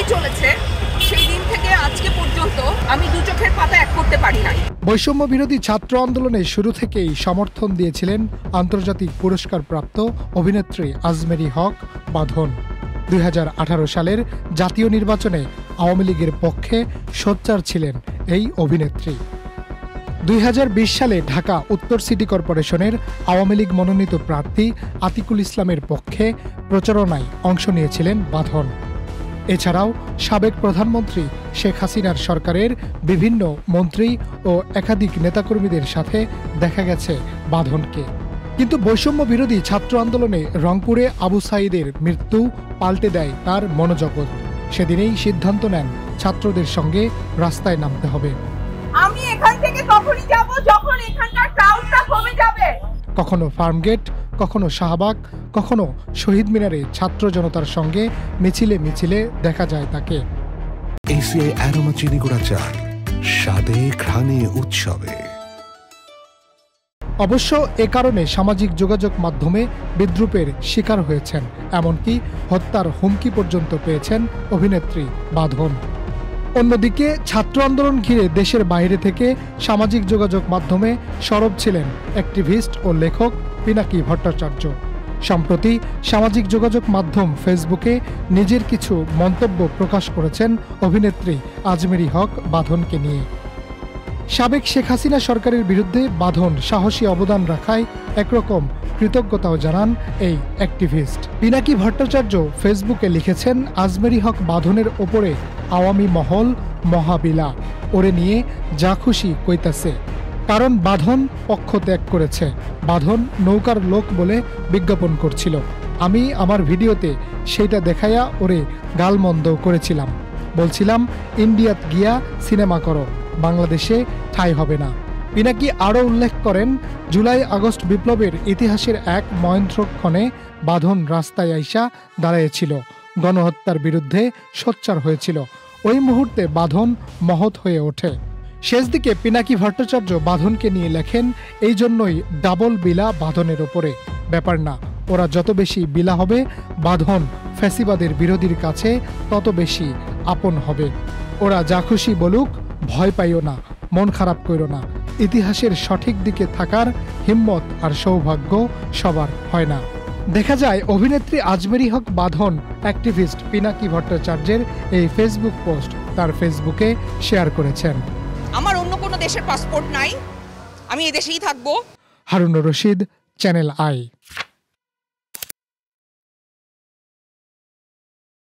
গুলি চলেছে সেই দিন থেকে আজকে পর্যন্ত আমি দু চোখের পাতা এক করতে পারি নাই। বৈষম্য বিরোধী ছাত্র আন্দোলনে শুরু থেকেই সমর্থন দিয়েছিলেন আন্তর্জাতিক পুরস্কারপ্রাপ্ত অভিনেত্রী আজমেরী হক বাঁধন। 2018 সালের জাতীয় নির্বাচনে আওয়ামী লীগের পক্ষে সোচ্চার ছিলেন এই অভিনেত্রী। 2020 সালে ঢাকা উত্তর সিটি কর্পোরেশনের আওয়ামী লীগ মনোনীত প্রার্থী আতিকুল ইসলামের পক্ষে প্রচারণায় অংশ নিয়েছিলেন বাঁধন। এছাড়াও সাবেক প্রধানমন্ত্রী শেখ হাসিনার সরকারের বিভিন্ন মন্ত্রী ও একাধিক নেতাকর্মীদের সাথে দেখা গেছে বাঁধনকে। কিন্তু বৈষম্য বিরোধী ছাত্র আন্দোলনে রংপুরে আবু সাঈদের মৃত্যু পাল্টে দেয় তার মনোজগৎ। সেদিনেই সিদ্ধান্ত নেন ছাত্রদের সঙ্গে রাস্তায় নামতে হবে। আমি এখান থেকে তখনই যাব যখন এখানকার ক্রাউডটা কমে যাবে। কখনো ফার্মগেট, কখনো শাহবাগ, কখনো শহীদ মিনারে ছাত্র জনতার সঙ্গে মিছিলে মিছিলে দেখা যায় তাকে। এসিআই অ্যারোমা চিনি গুঁড়া চা, স্বাদে ঘ্রাণে উৎসবে। অবশ্য এ কারণে সামাজিক যোগাযোগ মাধ্যমে বিদ্রূপের শিকার হয়েছেন, এমনকি হত্যার হুমকি পর্যন্ত পেয়েছেন অভিনেত্রী বাঁধন। অন্যদিকে ছাত্র আন্দোলন ঘিরে দেশের বাইরে থেকে সামাজিক যোগাযোগ মাধ্যমে সরব ছিলেন অ্যাক্টিভিস্ট ও লেখক পিনাকি ভট্টাচার্য। সম্প্রতি সামাজিক যোগাযোগ মাধ্যম ফেসবুকে নিজের কিছু মন্তব্য প্রকাশ করেছেন অভিনেত্রী আজমেরী হক বাঁধনকে নিয়ে। সাবেক শেখ হাসিনা সরকারের বিরুদ্ধে বাঁধন সাহসী অবদান রাখায় একরকম কৃতজ্ঞতাও জানান এই অ্যাক্টিভিস্ট। পিনাকি ভট্টাচার্য ফেসবুকে লিখেছেন, আজমেরী হক বাঁধনের ওপরে আওয়ামী মহল মহাবিলা ওরে নিয়ে যা খুশি কইতাছে, কারণ বাঁধন পক্ষ ত্যাগ করেছে। বাঁধন নৌকার লোক বলে বিজ্ঞাপন করছিল। আমি আমার ভিডিওতে সেইটা দেখাইয়া ওরে গালমন্দ করেছিলাম, বলছিলাম ইন্ডিয়াত গিয়া সিনেমা করো, বাংলাদেশে ঠাঁই হবে না। পিনাকি আরও উল্লেখ করেন, জুলাই আগস্ট বিপ্লবের ইতিহাসের এক মহেন্দ্রক্ষণে বাঁধন রাস্তায় আইসা দাঁড়িয়েছিল, গণহত্যার বিরুদ্ধে সোচ্চার হয়েছিল। ওই মুহূর্তে বাঁধন মহৎ হয়ে ওঠে। শেষ দিকে পিনাকি ভট্টাচার্য বাঁধনকে নিয়ে লেখেন, এই জন্যই ডাবল বিলা বাঁধনের ওপরে। ব্যাপার না, ওরা যত বেশি বিলা হবে বাঁধন ফ্যাসিবাদের বিরোধীর কাছে তত বেশি আপন হবে। ওরা যা খুশি বলুক, ভয় পাইও না, মন খারাপ করো না। ইতিহাসের সঠিক দিকে থাকার হিম্মত আর সৌভাগ্য সবার হয় না। দেখা যায় অভিনেত্রী আজমেরী হক বাঁধন অ্যাক্টিভিস্ট পিনাকি ভট্টাচার্যের এই ফেসবুক পোস্ট তার ফেসবুকে শেয়ার করেছেন। আমার অন্য কোনো দেশের পাসপোর্ট নাই, আমি এই দেশেই থাকবো। Harunur Rashid, channel I.